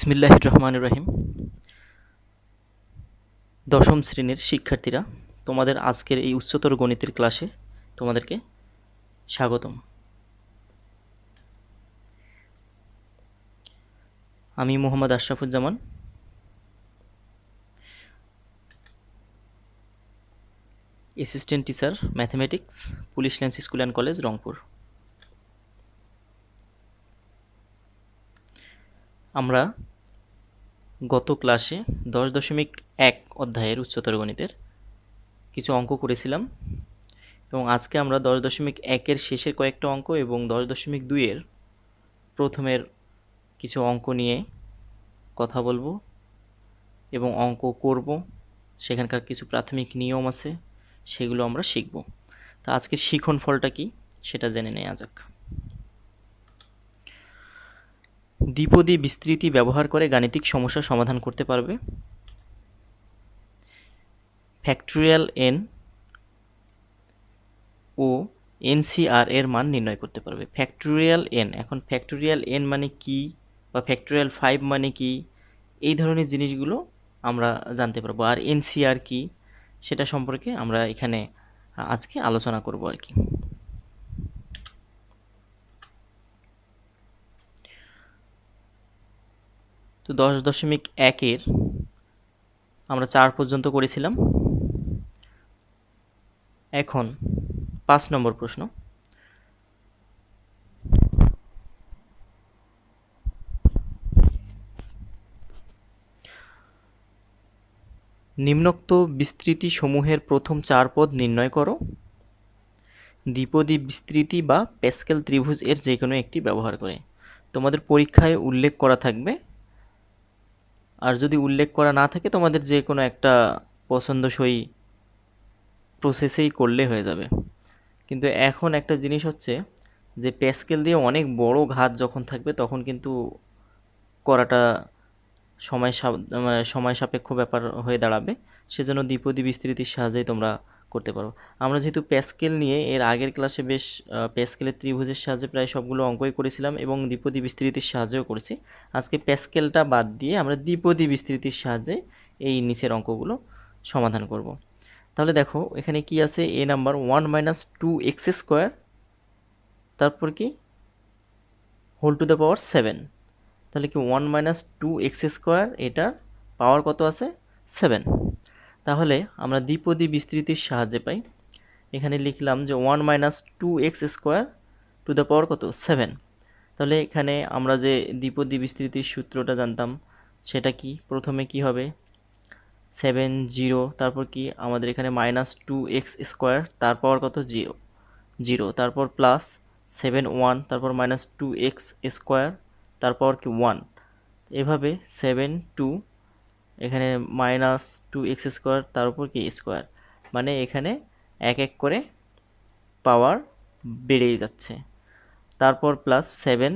বিসমিল্লাহির রহমানির রহিম। দশম শ্রেণীর শিক্ষার্থীরা, তোমাদের আজকের এই উচ্চতর গণিতের ক্লাসে তোমাদেরকে স্বাগতম। আমি Mohammad Ashrafuzzaman, assistant teacher mathematics, police lines school and college, Rangpur. আমরা গত ক্লাসে 10.1 অধ্যায়ের উচ্চতর গণিতের কিছু অঙ্ক করেছিলাম এবং আজকে আমরা 10.1-এর শেষের কয়েকটা অঙ্ক এবং 10.2-এর প্রথমের কিছু অঙ্ক নিয়ে কথা বলবো এবং অঙ্ক করব। সেখানকার কিছু প্রাথমিক নিয়ম আছে, সেগুলো আমরা শিখব। তা আজকের শিখন ফলটা কি সেটা জেনে নেওয়া যাক। দ্বিপদী বিস্তৃতি ব্যবহার করে গাণিতিক সমস্যা সমাধান করতে পারবে। ফ্যাক্টোরিয়াল n ও NCR এর মান নির্ণয় করতে পারবে। ফ্যাক্টোরিয়াল n, এখন ফ্যাক্টোরিয়াল n মানে কি বা ফ্যাক্টোরিয়াল 5 মানে কি, এই ধরনের জিনিসগুলো আমরা জানতে পারবো। আর NCR কি সেটা সম্পর্কে আমরা এখানে আজকে আলোচনা করব আর কি। তো 10.1-এর আমরা 4 পর্যন্ত করেছিলাম। এখন 5 নম্বর প্রশ্ন। নিম্নোক্ত বিস্তৃতি সমূহের প্রথম 4 পদ নির্ণয় করো। দ্বিপদী বিস্তৃতি বা প্যাসকেল ত্রিভুজ এর যে কোনো একটি ব্যবহার করে। তোমাদের পরীক্ষায় উল্লেখ করা থাকবে, আর যদি উল্লেখ করা না থাকে তোমাদের যে কোনো একটা পছন্দসই প্রসেসেই করলে হয়ে যাবে। কিন্তু এখন একটা জিনিস হচ্ছে যে প্যাসকেল দিয়ে অনেক বড় ঘাত যখন থাকবে তখন কিন্তু করাটা সময় সাপেক্ষ ব্যাপার হয়ে দাঁড়াবে। সেজন্য দ্বিপদী বিস্তৃতির সাহায্যেই তোমরা করতে পারো। আমরা যেহেতু প্যাসকেল নিয়ে এর আগের ক্লাসে বেশ প্যাসকেলের ত্রিভুজের সাহায্যে প্রায় সবগুলো অঙ্কই করেছিলাম এবং দ্বিপদী বিস্তৃতির সাহায্যেও করেছি। আজকে প্যাসকেলটা বাদ দিয়ে আমরা দ্বিপদী বিস্তৃতির সাহায্যে এই নিচের অঙ্কগুলো সমাধান করব। তাহলে দেখো এখানে কি আছে, এ নাম্বার 1 - 2x², তারপর কি হোল টু দ্য পাওয়ার 7। তাহলে কি 1 - 2x², এটার পাওয়ার কত আছে 7। তাহলে আমরা দ্বিপদী বিস্তৃতির সাহায্যে পাই। এখানে লিখলাম যে 1 - 2x² টু দ্য পাওয়ার কত 7। তাহলে এখানে আমরা যে দ্বিপদী বিস্তৃতির সূত্রটা জানতাম সেটা কি, প্রথমে কি হবে 7 0, তারপর কি আমাদের এখানে -2x², তার পাওয়ার কত 0 0, তারপর প্লাস 7 1, তারপর -2x², তার পাওয়ার কি 1, এভাবে 7 2, এখানে -2x², তার উপর কি স্কোয়ার, মানে এখানে এক এক করে পাওয়ার বেড়েই যাচ্ছে। তারপর প্লাস 7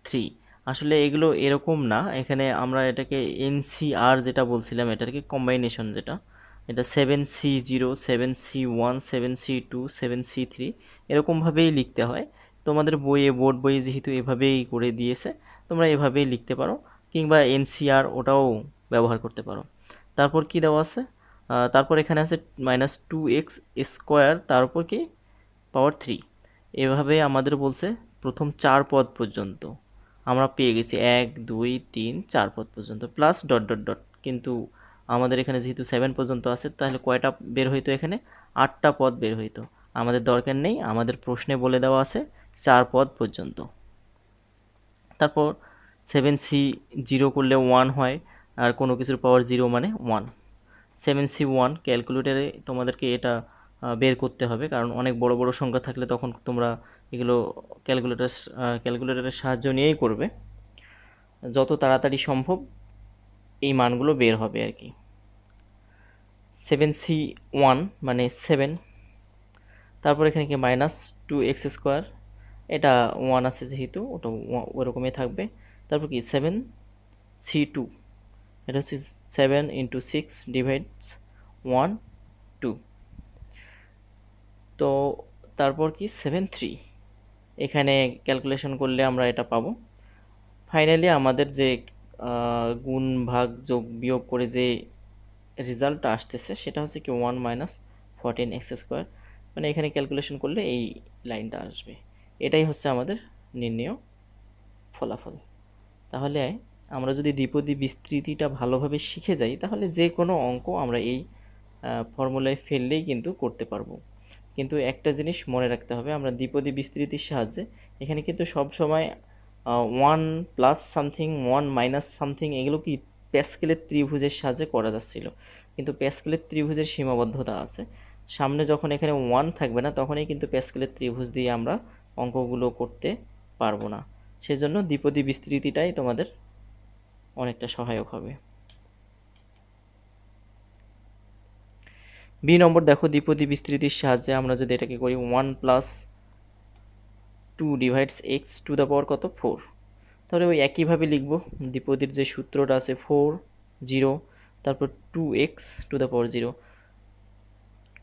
3, আসলে এগুলো এরকম না, এখানে আমরা এটাকে NCR যেটা বলছিলাম এটাকে কম্বাইনেশন, যেটা এটা 7C0 7C1 7C2 7C3 এরকমভাবেই লিখতে হয়। তোমাদের বইয়ে, বোর্ড বইয়ে যেহেতু এভাবেই করে দিয়েছে, তোমরা এভাবেই লিখতে পারো, কিংবা NCR ওটাও ব্যবহার করতে পারো। তারপর কি দেওয়া আছে, তারপর এখানে আছে -2x², তার উপর কি পাওয়ার 3। এভাবে আমাদের বলছে প্রথম 4 পদ পর্যন্ত আমরা পেয়ে গেছি, 1 2 3 4 পদ পর্যন্ত, প্লাস ডট ডট ডট। কিন্তু আমাদের এখানে যেহেতু 7 পর্যন্ত আছে, তাহলে কয়টা বের হইতো, এখানে 8টা পদ বের হইতো। আমাদের দরকার নেই, আমাদের প্রশ্নে বলে দেওয়া আছে 4 পদ পর্যন্ত। তারপর 7C0 করলে 1 হয়, আর কোনো কিছুর পাওয়ার 0 মানে 1। 7C1 ক্যালকুলেটারে তোমাদেরকে এটা বের করতে হবে, কারণ অনেক বড় বড় সংখ্যা থাকলে তখন তোমরা এগুলো ক্যালকুলেটরের সাহায্য নিয়েই করবে। যত তাড়াতাড়ি সম্ভব এই মানগুলো বের হবে আর কি। 7C1 মানে 7, তারপর এখানে কি -2x², এটা 1 আছে যেহেতু ওটা ওরকমই থাকবে। তারপর কি 7C2, এটা হচ্ছে 7 × 6 ডিভাইডস 1 2। তো তারপর কি 7 3, এখানে ক্যালকুলেশন করলে আমরা এটা পাবো। ফাইনালি আমাদের যে গুণ ভাগ যোগ বিয়োগ করে যে রেজাল্টটা আসতেছে সেটা হচ্ছে কি 1 - 14x², মানে এখানে ক্যালকুলেশন করলে এই লাইনটা আসবে। এটাই হচ্ছে আমাদের নির্ণেয় ফলাফল। তাহলে আমরা যদি দ্বিপদী বিস্তৃতিটা ভালোভাবে শিখে যাই তাহলে যে কোনো অঙ্ক আমরা এই ফর্মুলায় ফেললেই কিন্তু করতে পারবো। কিন্তু একটা জিনিস মনে রাখতে হবে, আমরা দ্বিপদী বিস্তৃতির সাহায্যে এখানে কিন্তু সব সময় 1 + সামথিং 1 - এগুলো কি প্যাসকেলের ত্রিভুজের সাহায্যে করা যাচ্ছিল, কিন্তু প্যাসকেলের ত্রিভুজের সীমাবদ্ধতা আছে। সামনে যখন এখানে 1 থাকবে না তখনই কিন্তু প্যাসকেলের ত্রিভুজ দিয়ে আমরা অঙ্কগুলো করতে পারবো না। সেজন্য দ্বিপদী বিস্তৃতিটাই তোমাদের অনেকটা সহায়ক হবে। বি নম্বর দেখো, দ্বিপদী বিস্তৃতির সাহায্যে আমরা যদি এটাকে করি 1 + 2 / x⁴ কত 4, তাহলে ওই একইভাবে লিখব। দ্বিপদীর যে সূত্রটা আছে 4 0 তারপর 2x⁴,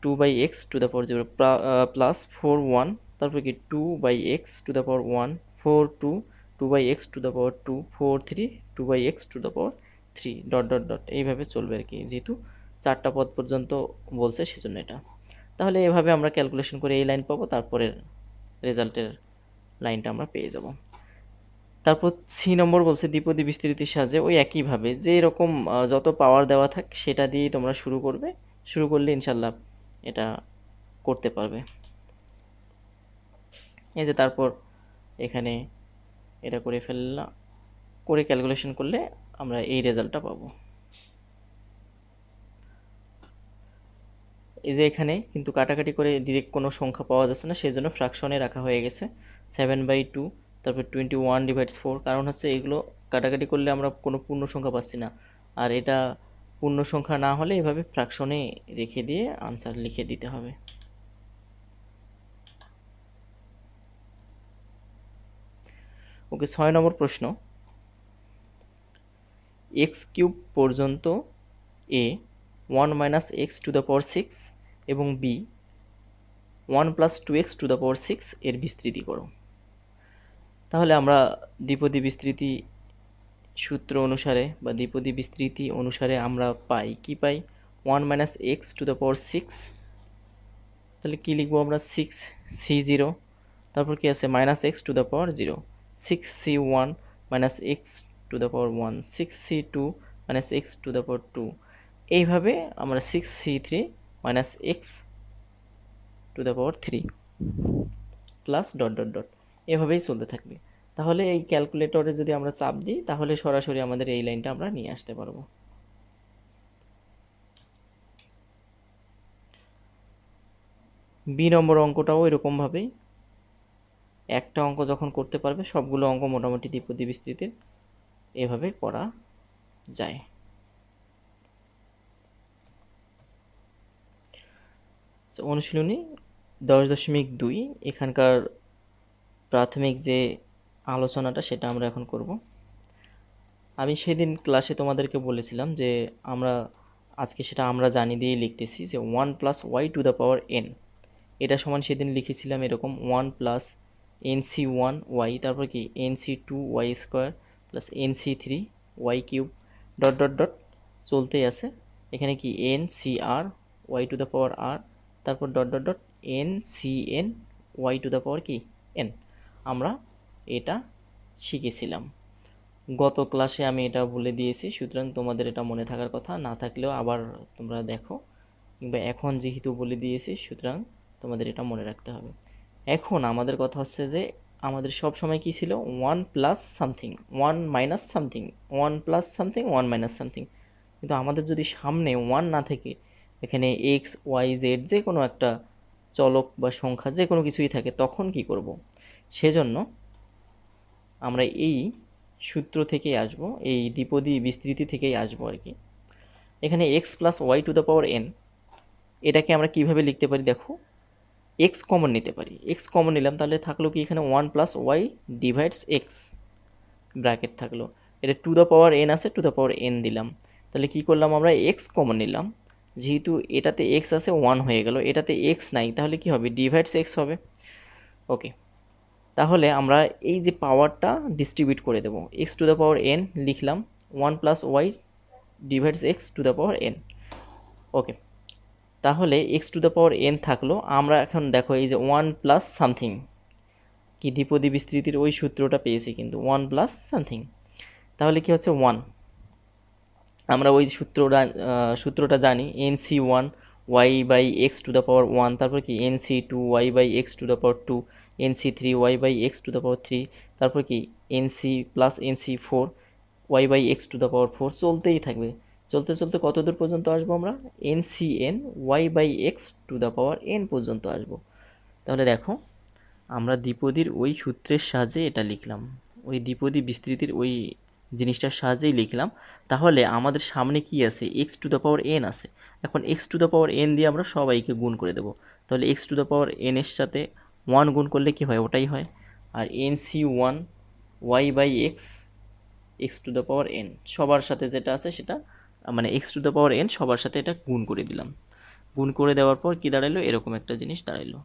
2/x⁴ প্লাস 4 1, তারপর কি 2/x⁴ 4 2, 2/x⁴ 4 3, 2/x⁴ dot dot dot এইভাবে চলবে আর কি, যেহেতু 4টা পদ পর্যন্ত বলছে সেজন্য এটা। তাহলে এভাবে আমরা ক্যালকুলেশন করে এই লাইন পাবো, তারপরে রেজাল্টের লাইনটা আমরা পেয়ে যাব। তারপর সি নম্বর বলছে দ্বিপদী বিস্তৃতির সাহায্যে ওই একইভাবে যে এরকম যত পাওয়ার দেওয়া থাক সেটা দিয়েই তোমরা শুরু করবে। শুরু করলে ইনশাল্লাহ এটা করতে পারবে। এই যে তারপর এখানে এটা করে ফেললাম, করে ক্যালকুলেশন করলে আমরা এই রেজাল্টটা পাবো। এই যে এখানে কিন্তু কাটাকাটি করে ডিরেক্ট কোনো সংখ্যা পাওয়া যাচ্ছে না, সেই জন্য ফ্র্যাকশনে রাখা হয়ে গেছে 7/2, তারপর 21/4, কারণ হচ্ছে এগুলো কাটাকাটি করলে আমরা কোনো পূর্ণ সংখ্যা পাচ্ছি না, আর এটা পূর্ণ সংখ্যা না হলে এভাবে ফ্র্যাকশনে রেখে দিয়ে আনসার লিখে দিতে হবে। ওকে, 6 নম্বর প্রশ্ন, x³ পর্যন্ত a 1 - x⁴ এবং b 1 + 2x⁴ এর বিস্তৃতি করো। তাহলে আমরা দ্বিপদী বিস্তৃতি সূত্র অনুসারে বা দ্বিপদী বিস্তৃতি অনুসারে আমরা পাই কি পাই 1 - x⁴, তাহলে কি লিখবো আমরা 6c0, তারপর কি আছে -x⁴, 6c1 - x⁴, 6c2 - x⁴, এইভাবে আমরা 6c3 - x⁴ plus dot dot dot এভাবেই চলতে থাকবে। তাহলে এই ক্যালকুলেটরে যদি আমরা চাপ দিই তাহলে সরাসরি আমাদের এই লাইনটা আমরা নিয়ে আসতে পারবো। বি নম্বর অঙ্কটাও এরকমভাবেই, একটা অঙ্ক যখন করতে পারবে সবগুলো অঙ্ক মোটামুটি দ্বিপদী বিস্তৃতির এভাবে করা যায়। অনুশীলনী 10.2 এখানকার প্রাথমিক যে আলোচনাটা সেটা আমরা এখন করব। আমি সেদিন ক্লাসে তোমাদেরকে বলেছিলাম যে আজকে সেটা আমরা জানি দিয়ে লিখতেছি যে 1 + y⁴n, এটা সমান সেদিন লিখেছিলাম এরকম 1 + nc1y, তারপর কি nc2y² + nc3y³ dot dot dot চলতেই আছে। এখানে কি ncr y⁴r, তারপর dot dot dot ncn y⁴ কি n। আমরা এটা শিখেছিলাম গত ক্লাসে, আমি এটা বলে দিয়েছি, সুতরাং তোমাদের এটা মনে থাকার কথা, না থাকলেও আবার তোমরা দেখো, কিংবা এখন যেহেতু বলে দিয়েছি সুতরাং তোমাদের এটা মনে রাখতে হবে। এখন আমাদের কথা হচ্ছে যে আমাদের সব সময় কি ছিল 1 + সামথিং 1 - সামথিং 1 + সামথিং 1 - সামথিং, কিন্তু আমাদের যদি সামনে 1 না থেকে এখানে x y z যে কোনো একটা চলক বা সংখ্যা যে কোনো কিছুই থাকে তখন কি করব? সেজন্য আমরা এই সূত্র থেকেই আসবো, এই দ্বিপদী বিস্তৃতি থেকেই আসবো আর কি। এখানে x + y⁴n, এটাকে আমরা কিভাবে লিখতে পারি দেখো, x কমন নিতে পারি। x কমন নিলাম, তাহলে থাকলো কি এখানে 1 + y/x ব্র্যাকেট থাকলো, এটা n আছে, n দিলাম, তাহলে কি করলাম আমরা x কমন নিলাম, যেহেতু এটাতে x আছে 1 হয়ে গেল, এটাতে x নাই, তাহলে কি হবে /x হবে। ওকে, তাহলে আমরা এই যে পাওয়ারটা ডিস্ট্রিবিউট করে দেব, x⁴n লিখলাম, one plus Y divides X to the power N. Okay, তাহলে X to the power N থাকলো। আমরা এখন দেখো এই যে ওয়ান প্লাস সামথিং, কি দ্বিপদী বিস্তৃতির ওই সূত্রটা পেয়েছি কিন্তু, ওয়ান প্লাস সামথিং। তাহলে কি হচ্ছে ওয়ান, আমরা ওই সূত্রটা জানি, N C one Y by X to the power one, তারপর কি N C two Y by X to the power two, N C three Y by X to the power three, তারপর কি N C plus N C four Y by X to the power four, চলতেই থাকবে। চলতে চলতে কত দূর পর্যন্ত আসবো আমরা, N C N Y by X to the power N পর্যন্ত আসবো। তাহলে দেখো আমরা দ্বিপদীর ওই সূত্রের সাহায্যে এটা লিখলাম, ওই দ্বিপদী বিস্তৃতির ওই জিনিসটার সাহায্যেই লিখলাম। তাহলে আমাদের সামনে কি আছে, X to the power N আছে। এখন X to the power N দিয়ে আমরা সবাইকে গুণ করে দেবো। তাহলে X to the power N এর সাথে ওয়ান গুণ করলে কি হয়, ওটাই হয়। আর N C one Y by X X to the power N সবার সাথে যেটা আছে সেটা, মানে X to the power N সবার সাথে এটা গুণ করে দিলাম। গুণ করে দেওয়ার পর কি দাঁড়াইলো, এরকম একটা জিনিস দাঁড়াইলো।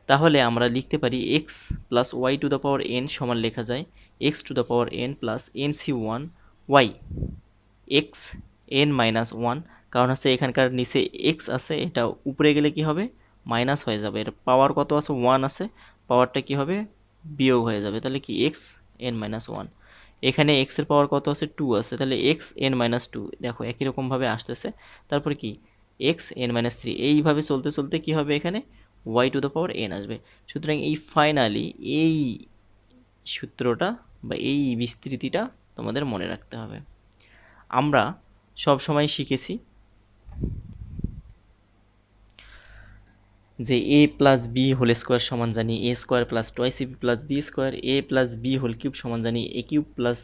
তাহলে আমরা লিখতে পারি X plus Y to the power N সমান লেখা যায় X to the power N plus N C one Y X N minus one. কারণ হচ্ছে এখানকার নিচে এক্স আছে, এটা উপরে গেলে কি হবে, মাইনাস হয়ে যাবে। এর পাওয়ার কত আছে, ওয়ান আছে, পাওয়ারটা কি হবে, বিয়োগ হয়ে যাবে। তাহলে কি এক্স এন মাইনাস ওয়ান। এখানে এক্সের পাওয়ার কত আছে, টু আছে, তাহলে এক্স এন মাইনাস টু, দেখো একই রকমভাবে আসতেছে। তারপর কি এক্স এন মাইনাস থ্রি, এইভাবে চলতে চলতে কি হবে, এখানে Y to the power N আসবে। সুতরাং এই ফাইনালি এই সূত্রটা বা এই বিস্তৃতিটা তোমাদের মনে রাখতে হবে। আমরা সব সময় শিখেছি যে A plus B whole square সমান জানি A square plus twice A B plus B square, A plus B whole cube সমান জানি A cube plus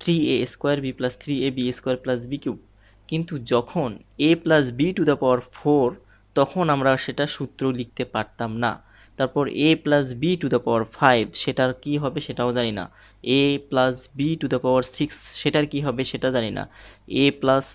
three A square B plus three A B square plus B cube. কিন্তু যখন A plus B to the power four, তখন আমরা সেটা সূত্র লিখতে পারতাম না। তারপর A plus B to the power five, সেটার কী হবে সেটাও জানি না। A plus B to the power six, সেটার কী হবে সেটা জানি না। A plus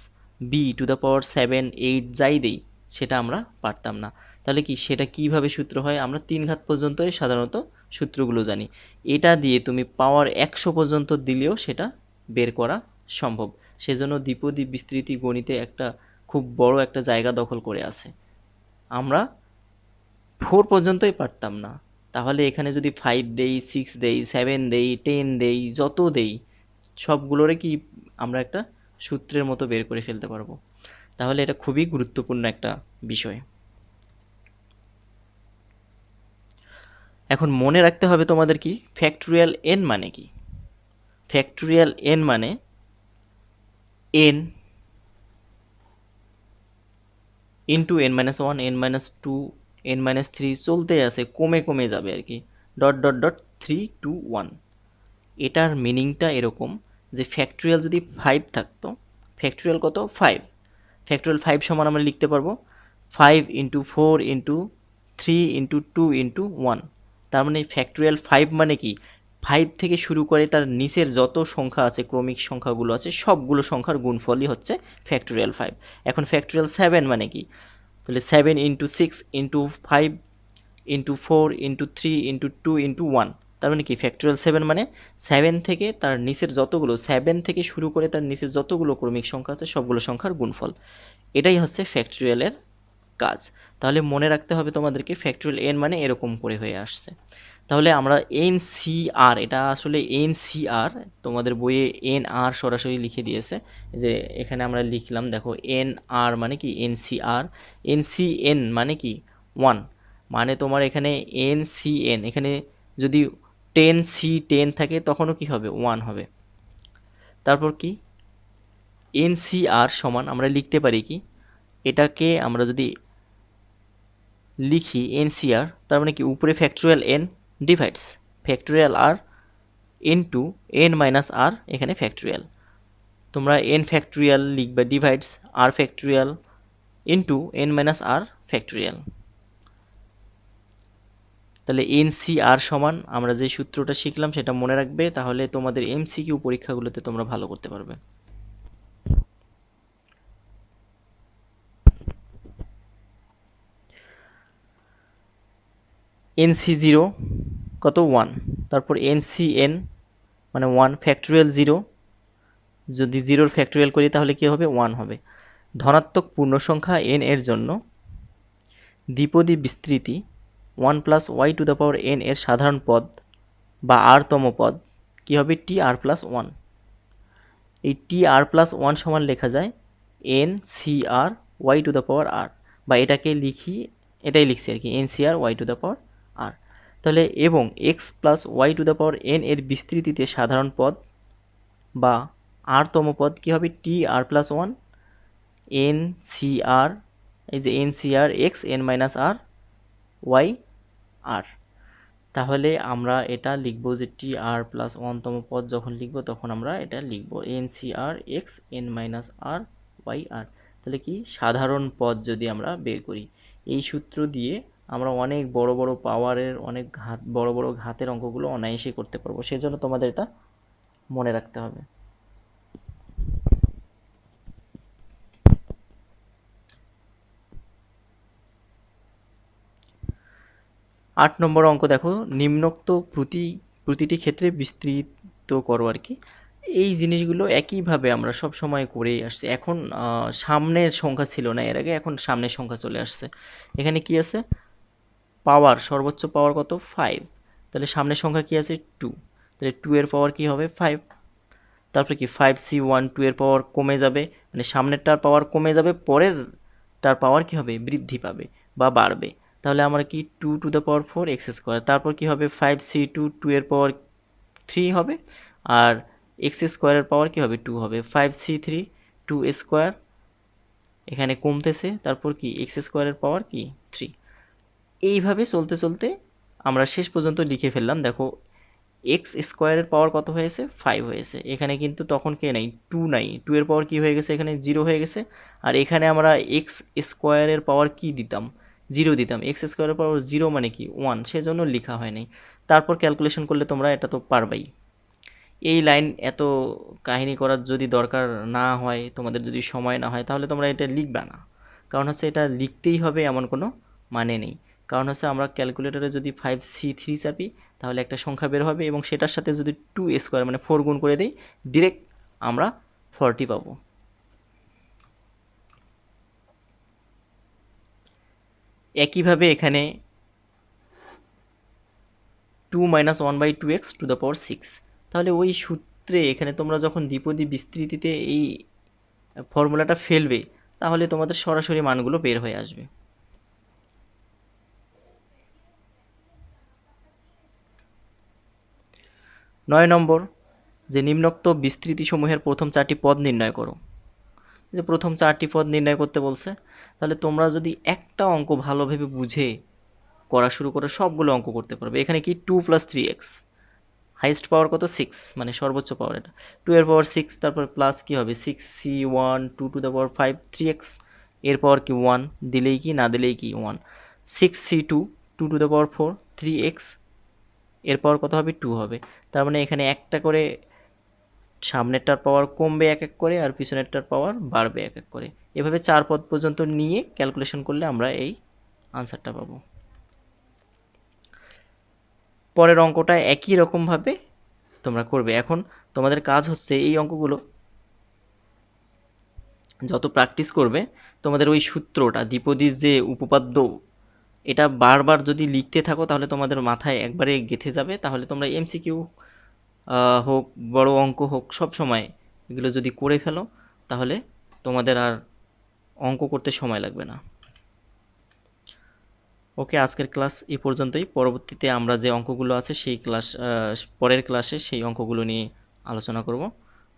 B to the power seven eight যাই দেই, সেটা আমরা পারতাম না। তাহলে কি সেটা কিভাবে সূত্র হয়, আমরা তিন ঘাত পর্যন্তই সাধারণত সূত্রগুলো জানি। এটা দিয়ে তুমি পাওয়ার 100 পর্যন্ত দিলেও সেটা বের করা সম্ভব। সেজন্য দ্বিপদী বিস্তৃতি গণিতে একটা খুব বড় একটা জায়গা দখল করে আছে। আমরা 4 পর্যন্তই পারতাম না, তাহলে এখানে যদি 5 দেই, 6 দেই, 7 দেই, 10 দেই, যত দেই সবগুলোরে কি আমরা একটা সূত্রের মতো বের করে ফেলতে পারবো। তাহলে এটা খুবই গুরুত্বপূর্ণ একটা বিষয়। এখন মনে রাখতে হবে তোমাদের কি ফ্যাক্টোরিয়াল এন মানে কি। ফ্যাক্টোরিয়াল এন মানে N into N minus one, N minus two, N minus three, চলতে আছে, কমে কমে যাবে আর কি, dot dot dot three two one. এটার মিনিংটা এরকম যে ফ্যাক্টোরিয়াল যদি 5 থাকতো, ফ্যাক্টোরিয়াল কত, 5, ফ্যাক্টোরিয়াল 5 সমান আমরা লিখতে পারবো 5 ইন্টু 4 ইন্টু 3 ইন্টু 2 ইন্টু 1। তার মানে ফ্যাক্টোরিয়াল 5 মানে কি, 5 থেকে শুরু করে তার নিচের যত সংখ্যা আছে, ক্রমিক সংখ্যাগুলো আছে, সবগুলো সংখ্যার গুণফলই হচ্ছে ফ্যাক্টোরিয়াল 5। এখন ফ্যাক্টোরিয়াল 7 মানে কি, তাহলে 7 into 6 into 5 into 4 into 3 into 2 into 1। তার মানে কি ফ্যাক্টোরিয়াল 7 মানে 7 থেকে তার নিচের যতগুলো, 7 থেকে শুরু করে তার নিচের যতগুলো ক্রমিক সংখ্যা আছে সবগুলো সংখ্যার গুণফল। এটাই হচ্ছে ফ্যাক্টোরিয়ালের কাজ। তাহলে মনে রাখতে হবে তোমাদেরকে ফ্যাক্টোরিয়াল এন মানে এরকম করে হয়ে আসছে। তাহলে আমরা এন সি আর, এটা আসলে এন সি আর তোমাদের বইয়ে এন আর সরাসরি লিখে দিয়েছে, যে এখানে আমরা লিখলাম দেখো এন আর মানে কি এন সি আর, এন সি এন মানে কি 1, মানে তোমার এখানে এন সি এন, এখানে যদি 10 সি 10 থাকে তখনও কি হবে, 1 হবে। তারপর কি এন সি আর সমান আমরা লিখতে পারি কি, এটাকে আমরা যদি লিখি এন সি আর, তার মানে কি উপরে ফ্যাক্টোরিয়াল এন ডিভাইডস ফ্যাক্টোরিয়াল আর ইন্টু এন মাইনাস আর, এখানে ফ্যাক্টোরিয়াল, তোমরা এন ফ্যাক্টোরিয়াল লিখবে divides r factorial into N minus r factorial. তাহলে এন সি আর সমান আমরা যে সূত্রটা শিখলাম সেটা মনে রাখবে, তাহলে তোমাদের এমসিকিউ পরীক্ষাগুলোতে তোমরা ভালো করতে পারবে। এন সি জিরো কত, 1, তারপর এন সি এন মানে 1 ফ্যাক্টোরিয়াল 0 যদি 0 ফ্যাক্টোরিয়াল করি তাহলে কি হবে 1 হবে। ধনাত্মক পূর্ণ সংখ্যা n এর জন্য দ্বিপদী বিস্তৃতি 1 plus Y to the power n এর সাধারণ পদ বা r তম পদ কি হবে টি আর প্লাস 1। এই টি আর প্লাস 1 সমান লেখা যায় N C R Y to the power R, বা এটাকে লিখি, এটাই লিখছি আর কি, N C R Y to the power R. তাহলে এবং X plus Y to the power N এর বিস্তৃতিতে সাধারণ পদ বা r তম পদ কি হবে টি আর প্লাস 1 এন সি আর, এই যে এন সি আর এক্স এন মাইনাস আর ওয়াই আর। তাহলে আমরা এটা লিখব যে টি আর প্লাস 1তম পদ যখন লিখব তখন আমরা এটা লিখব এন সি আর এক্স এন মাইনাস আর ওয়াই আর। তাহলে কি সাধারণ পদ যদি আমরা বের করি, এই সূত্র দিয়ে আমরা অনেক বড় বড় পাওয়ারের অনেক বড় বড় ঘাতের অঙ্কগুলো অনায়াসে করতে পারবো। সেজন্য তোমাদের এটা মনে রাখতে হবে। 8 নম্বর অঙ্ক দেখো, নিম্নোক্ত প্রতিটি ক্ষেত্রে বিস্তৃত করো আর কি। এই জিনিসগুলো একইভাবে আমরা সব সময় করেই আসছি। এখন সামনের সংখ্যা ছিল না এর আগে, এখন সামনের সংখ্যা চলে আসছে। এখানে কি আছে, পাওয়ার সর্বোচ্চ পাওয়ার কত 5, তাহলে সামনের সংখ্যা কি আছে 2, তাহলে 2 এর পাওয়ার কি হবে 5। তারপরে কি 5c1 2 এর পাওয়ার কমে যাবে, মানে সামনেরটার পাওয়ার কমে যাবে, পরেরটার পাওয়ার কি হবে বৃদ্ধি পাবে বা বাড়বে। তাহলে আমরা কি 2 two the power 4 x square, তারপর কি হবে 5c2 2 এর পাওয়ার 3 হবে, আর এক্স স্কোয়ারের পাওয়ার কি হবে 2 হবে, 5c3 2 স্কোয়ার এখানে কমতেছে, তারপর কি এক্স স্কোয়ারের পাওয়ার কি 3। এইভাবে চলতে চলতে আমরা শেষ পর্যন্ত লিখে ফেললাম। দেখো এক্স স্কোয়ারের পাওয়ার কত হয়েছে 5 হয়েছে, এখানে কিন্তু তখন কে নাই 2 নাই, 2 এর পাওয়ার কি হয়ে গেছে এখানে 0 হয়ে গেছে। আর এখানে আমরা এক্স স্কোয়ারের পাওয়ার কি দিতাম 0 দিতাম, এক্স স্কোয়ারের পাওয়ার 0 মানে কি 1, সেজন্য লেখা হয় নাই। তারপর ক্যালকুলেশন করলে তোমরা এটা তো পারবাই। এই লাইন এত কাহিনী করার যদি দরকার না হয়, তোমাদের যদি সময় না হয়, তাহলে তোমরা এটা লিখবে না। কারণ হচ্ছে এটা লিখতেই হবে এমন কোনো মানে নেই। কারণ হচ্ছে আমরা ক্যালকুলেটরে যদি 5c3 চাপি তাহলে একটা সংখ্যা বের হবে, এবং সেটার সাথে যদি 2 স্কোয়ার মানে 4 গুণ করে দিই ডিরেক্ট আমরা 40 পাবো। একইভাবে এখানে 2 মাইনাস 1/2x টু দ্য পাওয়ার 6, তাহলে ওই সূত্রে এখানে তোমরা যখন দ্বিপদী বিস্তৃতিতে এই ফর্মুলাটা ফেলবে তাহলে তোমাদের সরাসরি মানগুলো বের হয়ে আসবে। 9 নম্বর, যে নিম্নোক্ত বিস্তৃতিসমূহের প্রথম 4টি পদ নির্ণয় করো। যে প্রথম 4টি পদ নির্ণয় করতে বলছে, তাহলে তোমরা যদি একটা অঙ্ক ভালোভাবে বুঝে করা শুরু করো সবগুলো অঙ্ক করতে পারবে। এখানে কি 2 প্লাস 3x, হাইয়েস্ট পাওয়ার কত 6, মানে সর্বোচ্চ পাওয়ার এটা 2 এর পাওয়ার 6, তারপর প্লাস কি হবে 6c1 2 two the power 5 3x এর পাওয়ার কি 1, দিলেই কি না দিলেই কি 1, 6c2 2 two the power 4 3x এর পাওয়ার কত হবে 2 হবে। তার মানে এখানে একটা করে সামনেরটার পাওয়ার কমবে এক এক করে, আর পিছনেরটার পাওয়ার বাড়বে এক এক করে। এভাবে 4 পদ পর্যন্ত নিয়ে ক্যালকুলেশন করলে আমরা এই আনসারটা পাবো। পরের অঙ্কটা একই রকমভাবে তোমরা করবে। এখন তোমাদের কাজ হচ্ছে এই অঙ্কগুলো যত প্র্যাকটিস করবে তোমাদের ওই সূত্রটা দ্বিপদীর যে উপপাদ্য এটা বারবার যদি লিখতে থাকো তাহলে তোমাদের মাথায় একবারে গেঁথে যাবে। তাহলে তোমরা এমসিকিউ হোক বড় অঙ্ক হোক সব সময় এগুলো যদি করে ফেলো তাহলে তোমাদের আর অঙ্ক করতে সময় লাগবে না। ওকে, আজকের ক্লাস এই পর্যন্তই। পরবর্তীতে আমরা যে অঙ্কগুলো আছে সেই পরের ক্লাসে সেই অঙ্কগুলো নিয়ে আলোচনা করব।